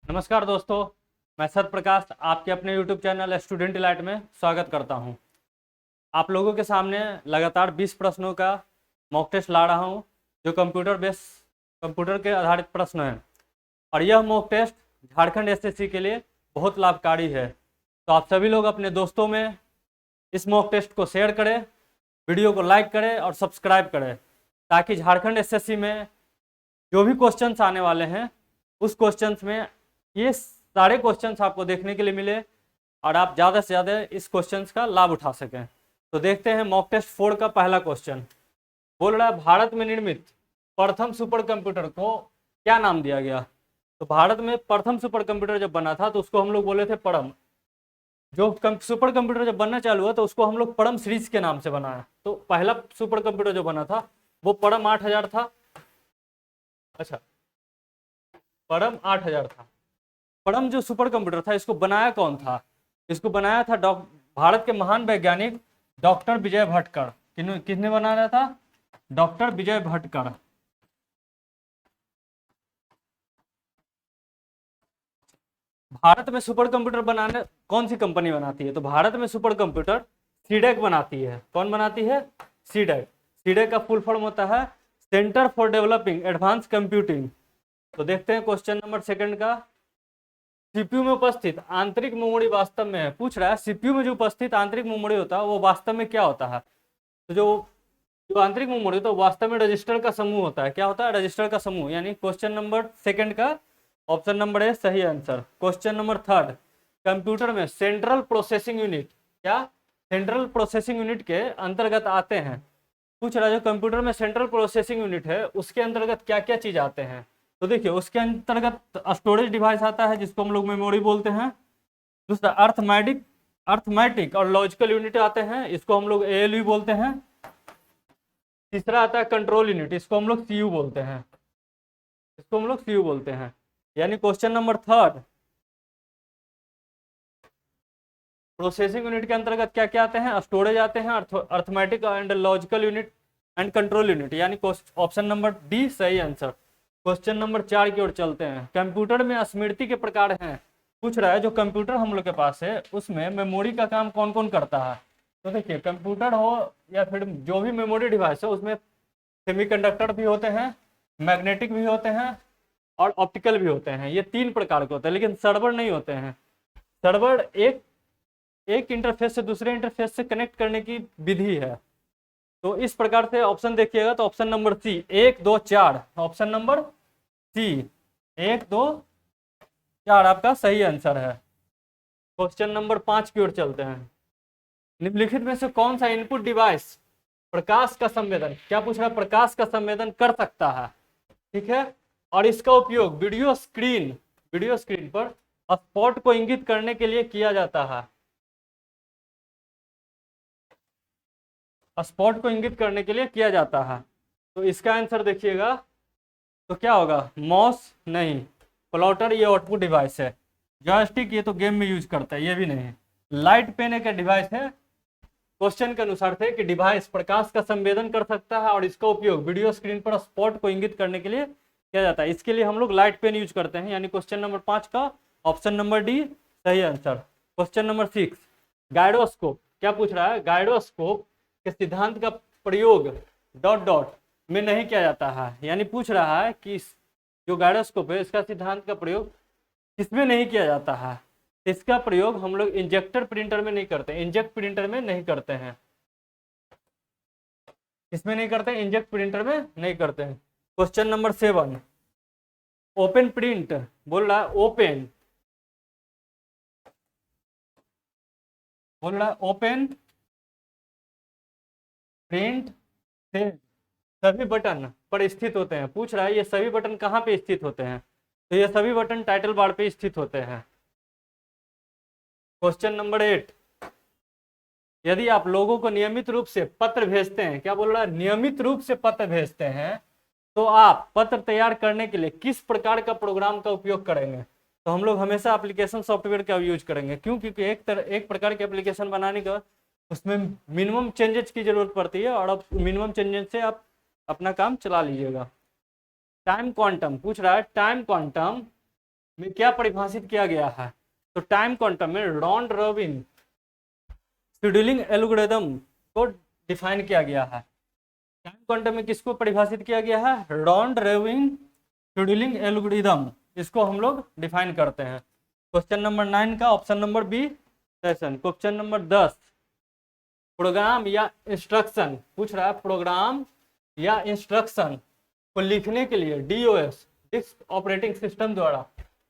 नमस्कार दोस्तों, मैं सत्य प्रकाश आपके अपने YouTube चैनल स्टूडेंट इलाइट में स्वागत करता हूं। आप लोगों के सामने लगातार 20 प्रश्नों का मॉक टेस्ट ला रहा हूं, जो कंप्यूटर के आधारित प्रश्न हैं। और यह मॉक टेस्ट झारखंड एसएससी के लिए बहुत लाभकारी है। तो आप सभी लोग अपने दोस्तों में इस मॉक टेस्ट को शेयर करें, वीडियो को लाइक करें और सब्सक्राइब करें, ताकि झारखंड एसएससी में जो भी क्वेश्चंस आने वाले हैं उस क्वेश्चंस में ये सारे क्वेश्चंस आपको देखने के लिए मिले और आप ज़्यादा से ज़्यादा इस क्वेश्चंस का लाभ उठा सकें। तो देखते हैं मॉक टेस्ट 4 का पहला क्वेश्चन। बोल रहा है, भारत में निर्मित प्रथम सुपर कंप्यूटर को क्या नाम दिया गया। तो भारत में प्रथम सुपर कंप्यूटर जब बना था तो उसको हम लोग बोले थे परम। जो सुपर कंप्यूटर जब बनना चालू हुआ तो उसको हम लोग परम सीरीज के नाम से बनाया। तो पहला सुपर कंप्यूटर जो बना था वो परम 8000 था। अच्छा, परम 8000 था। परम जो सुपर कंप्यूटर था, इसको बनाया कौन था? इसको बनाया था भारत के महान वैज्ञानिक डॉक्टर विजय भटकर। किसने बनाया था? डॉक्टर विजय भटकर। भारत में सुपर कंप्यूटर बनाने कौन सी कंपनी बनाती है? तो भारत में सुपर कंप्यूटर सीडेक बनाती है। कौन बनाती है? सीडेक। सीडेक का फुल फॉर्म होता है centre for developing advance computing. तो देखते हैं क्वेश्चन नंबर 2 का। सीपीयू में उपस्थित आंतरिक मेमोरी वास्तव में है। पूछ रहा है सीपीयू में जो उपस्थित आंतरिक मेमोरी होता है वो वास्तव में क्या होता है। तो जो आंतरिक मेमोरी होता है वास्तव में रजिस्टर का समूह होता है। क्या होता है? रजिस्टर का समूह। यानी क्वेश्चन नंबर 2 का ऑप्शन नंबर ए सही आंसर। क्वेश्चन नंबर 3, कंप्यूटर में सेंट्रल प्रोसेसिंग यूनिट क्या सेंट्रल प्रोसेसिंग यूनिट के अंतर्गत आते हैं। पूछ रहा है जो कंप्यूटर में सेंट्रल प्रोसेसिंग यूनिट है उसके अंतर्गत क्या क्या चीज आते हैं। तो देखिए, उसके अंतर्गत स्टोरेज डिवाइस आता है जिसको हम लोग मेमोरी बोलते हैं। दूसरा अर्थमेटिक और लॉजिकल यूनिट आते हैं, इसको हम लोग एएलयू बोलते हैं। तीसरा आता है कंट्रोल यूनिट, इसको हम लोग सीयू बोलते हैं। यानी क्वेश्चन नंबर 3, प्रोसेसिंग यूनिट के अंतर्गत क्या क्या आते हैं? स्टोरेज आते हैं, arithmetic and logical unit and control unit. यानी ऑप्शन नंबर डी सही आंसर। क्वेश्चन नंबर 4 की ओर चलते हैं। कंप्यूटर में स्मृति के प्रकार हैं। पूछ रहा है जो कंप्यूटर हम लोग के पास है उसमें मेमोरी का काम कौन कौन करता है। तो देखिए, कंप्यूटर हो या फिर जो भी मेमोरी डिवाइस है उसमें सेमीकंडक्टर भी होते हैं, मैग्नेटिक भी होते हैं और ऑप्टिकल भी होते हैं। ये 3 प्रकार के होते हैं, लेकिन सर्वर नहीं होते हैं। सर्वर एक इंटरफेस से दूसरे इंटरफेस से कनेक्ट करने की विधि है। तो इस प्रकार से ऑप्शन देखिएगा तो option number C 1 2 4, option number C 1 2 4 आपका सही आंसर है। क्वेश्चन नंबर 5 की ओर चलते हैं। निम्नलिखित में से कौन सा इनपुट डिवाइस प्रकाश का संवेदन, क्या पूछ रहा है? प्रकाश का संवेदन कर सकता है। ठीक है, और इसका उपयोग वीडियो स्क्रीन पर स्पॉट को इंगित करने के लिए किया जाता है। स्पॉट को इंगित करने के लिए किया जाता है। तो इसका आंसर देखिएगा तो क्या होगा? माउस नहीं, प्लॉटर ये आउटपुट डिवाइस है। जॉयस्टिक ये तो गेम में यूज करता है, ये भी नहीं। लाइट पेन एक डिवाइस है, क्वेश्चन के अनुसार थे कि डिवाइस प्रकाश का संवेदन कर सकता है और इसका उपयोग वीडियो स्क्रीन पर स्पॉट को इंगित करने के लिए किया जाता है। इसके लिए हम लोग लाइट पेन यूज करते हैं। यानी क्वेश्चन नंबर 5 का ऑप्शन नंबर डी सही आंसर। क्वेश्चन नंबर 6, गायरोस्कोप, क्या पूछ रहा है? गायरोस्कोप के सिद्धांत का प्रयोग ... में नहीं किया जाता है। यानी पूछ रहा है कि जो गायरोस्कोप है इसका सिद्धांत का प्रयोग किसमें नहीं किया जाता है। इसका प्रयोग हम लोग इंजेक्टर प्रिंटर में नहीं करते, इंजेक्ट प्रिंटर में नहीं करते हैं। इसमें नहीं करते, इंजेक्ट प्रिंटर में नहीं करते हैं। क्वेश्चन नंबर 7, ओपन प्रिंट, बोल रहा है ओपन प्रिंट से सभी बटन पर स्थित होते हैं। पूछ रहा है ये सभी बटन कहाँ पे स्थित होते हैं। तो ये सभी बटन टाइटल बार पे स्थित होते हैं। क्वेश्चन नंबर 8, यदि आप लोगों को नियमित रूप से पत्र भेजते हैं, क्या बोल रहा है? नियमित रूप से पत्र भेजते हैं, तो आप पत्र तैयार करने के लिए किस प्रकार का प्रोग्राम का उपयोग करेंगे। तो हम लोग हमेशा एप्लीकेशन सॉफ्टवेयर का यूज करेंगे। क्यों? क्योंकि एक प्रकार के एप्लीकेशन बनाने का उसमें मिनिमम चेंजेस की जरूरत पड़ती है और अब मिनिमम चेंजेस से आप अपना काम चला लीजिएगा। टाइम क्वांटम, पूछ रहा है टाइम क्वांटम में क्या परिभाषित किया गया है? तो टाइम क्वांटम में राउंड रॉबिन शेड्यूलिंग एल्गोरिदम को डिफाइन किया गया है। टाइम क्वांटम में किसको परिभाषित किया गया है? राउंड रॉबिन शेड्यूलिंग एल्गोरिदम, इसको हम लोग डिफाइन करते हैं। क्वेश्चन नंबर 9 का option number B session. Question number 10, program या इंस्ट्रक्शन पूछ रहा है। प्रोग्राम या इंस्ट्रक्शन को लिखने के लिए डीओएस डिस्क ऑपरेटिंग सिस्टम द्वारा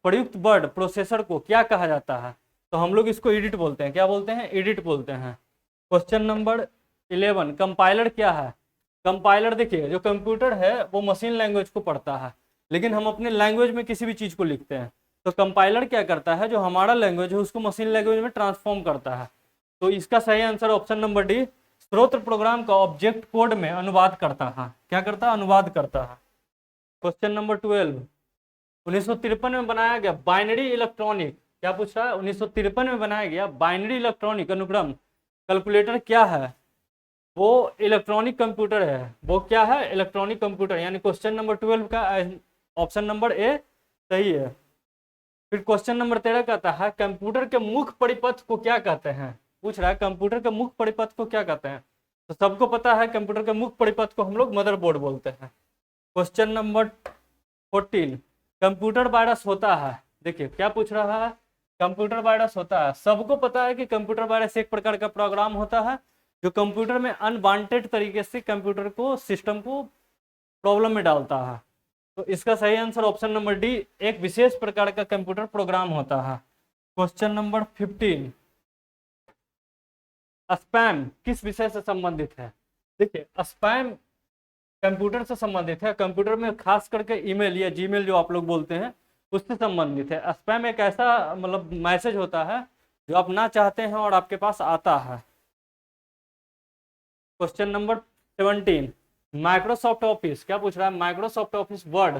प्रयुक्त वर्ड प्रोसेसर को क्या कहा जाता है? तो हम लोग इसको एडिट बोलते हैं। क्या बोलते हैं? एडिट बोलते हैं। क्वेश्चन नंबर 11, कंपाइलर क्या है? कंपाइलर देखिए, जो कंप्यूटर है वो मशीन लैंग्वेज को पढ़ता है, लेकिन हम अपने लैंग्वेज में किसी भी चीज़ को लिखते हैं। तो कंपाइलर क्या करता है? जो हमारा लैंग्वेज है उसको मशीन लैंग्वेज में ट्रांसफॉर्म करता है। तो इसका सही आंसर ऑप्शन नंबर डी, स्रोत प्रोग्राम का ऑब्जेक्ट कोड में अनुवाद करता है। क्या करता है? अनुवाद करता है। क्वेश्चन नंबर 12, 1953 में बनाया गया बाइनरी इलेक्ट्रॉनिक, क्या पूछ रहा है? 1953 में बनाया गया बाइनरी इलेक्ट्रॉनिक अनुक्रम कैलकुलेटर क्या है? वो इलेक्ट्रॉनिक कंप्यूटर है। वो क्या है? Electronic computer. यानी क्वेश्चन नंबर 12 का ऑप्शन नंबर ए सही है। फिर क्वेश्चन नंबर 13 कहता है कंप्यूटर के मुख्य परिपथ को क्या कहते हैं? पूछ रहा है कंप्यूटर के मुख्य परिपथ को क्या कहते हैं? तो सबको पता है कंप्यूटर के मुख्य परिपथ को हम लोग मदरबोर्ड बोलते हैं। क्वेश्चन नंबर 14, कंप्यूटर वायरस होता है। देखिए क्या पूछ रहा है? कंप्यूटर वायरस होता है। सबको पता है कि कंप्यूटर वायरस एक प्रकार का प्रोग्राम होता है जो कंप्यूटर में अनवांटेड तरीके से कंप्यूटर को, सिस्टम को प्रॉब्लम में डालता है। तो इसका सही आंसर ऑप्शन नंबर डी, एक विशेष प्रकार का कंप्यूटर प्रोग्राम होता है। क्वेश्चन नंबर 15, स्पैम किस विषय से संबंधित है? देखिए स्पैम कंप्यूटर से संबंधित है। कंप्यूटर में खास करके ईमेल या जीमेल जो आप लोग बोलते हैं उससे संबंधित है। स्पैम एक ऐसा मतलब मैसेज होता है जो आप ना चाहते हैं और आपके पास आता है। क्वेश्चन नंबर 17, माइक्रोसॉफ्ट ऑफिस, क्या पूछ रहा है? माइक्रोसॉफ्ट ऑफिस वर्ड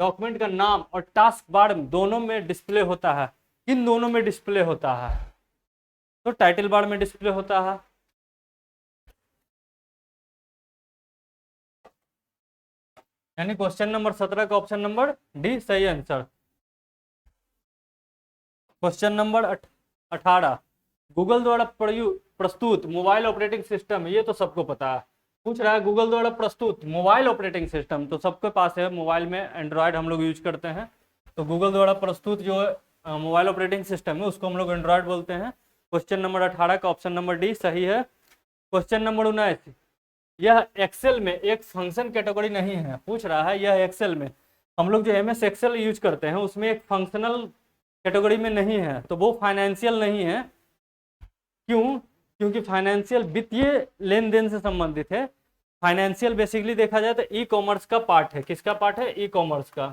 डॉक्यूमेंट का नाम और टास्क बार दोनों में डिस्प्ले होता है। किन दोनों में डिस्प्ले होता है? तो टाइटल बार में डिस्प्ले होता है। यानी क्वेश्चन नंबर 17 का ऑप्शन नंबर डी सही आंसर। क्वेश्चन नंबर 18, गूगल द्वारा प्रस्तुत मोबाइल ऑपरेटिंग सिस्टम, ये तो सबको पता है। पूछ रहा है गूगल द्वारा प्रस्तुत मोबाइल ऑपरेटिंग सिस्टम, तो सबके पास है। मोबाइल में एंड्रॉयड हम लोग यूज करते हैं, तो गूगल द्वारा प्रस्तुत जो मोबाइल ऑपरेटिंग सिस्टम है उसको हम लोग एंड्रॉयड बोलते हैं। क्वेश्चन नंबर 18 का ऑप्शन नंबर डी सही है। क्वेश्चन नंबर 19, यह एक्सेल में एक फंक्शन कैटेगरी नहीं है। पूछ रहा है यह एक्सेल में, हम लोग जो MS एक्सेल यूज करते हैं उसमें एक फंक्शनल कैटेगरी में नहीं है, तो वो फाइनेंशियल नहीं है। क्यों? क्योंकि फाइनेंशियल वित्तीय लेन देन से संबंधित है। फाइनेंशियल बेसिकली देखा जाए तो ई कॉमर्स का पार्ट है। किसका पार्ट है? ई कॉमर्स का।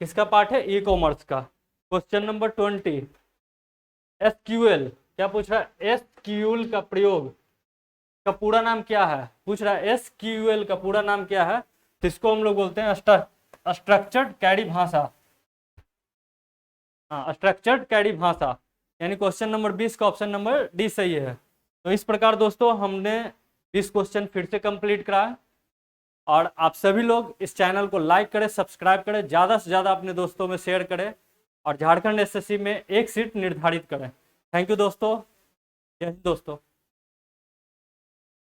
किसका पार्ट है? ई कॉमर्स का। क्वेश्चन नंबर 20, SQL, क्या पूछ रहा है? SQL का प्रयोग का पूरा नाम क्या है? पूछ रहा है SQL का पूरा नाम क्या है? तो इसको हम लोग बोलते हैं स्ट्रक्चर्ड क्वेरी भाषा। हाँ, स्ट्रक्चर्ड क्वेरी भाषा। यानी क्वेश्चन नंबर 20 का ऑप्शन नंबर डी सही है। तो इस प्रकार दोस्तों हमने 20 क्वेश्चन फिर से कंप्लीट कराया, और आप सभी लोग इस चैनल को लाइक करें, सब्सक्राइब करें, ज़्यादा से ज़्यादा अपने दोस्तों में शेयर करें, और झारखंड SSC में एक सीट निर्धारित करें। थैंक यू दोस्तों। जय हिंद दोस्तों।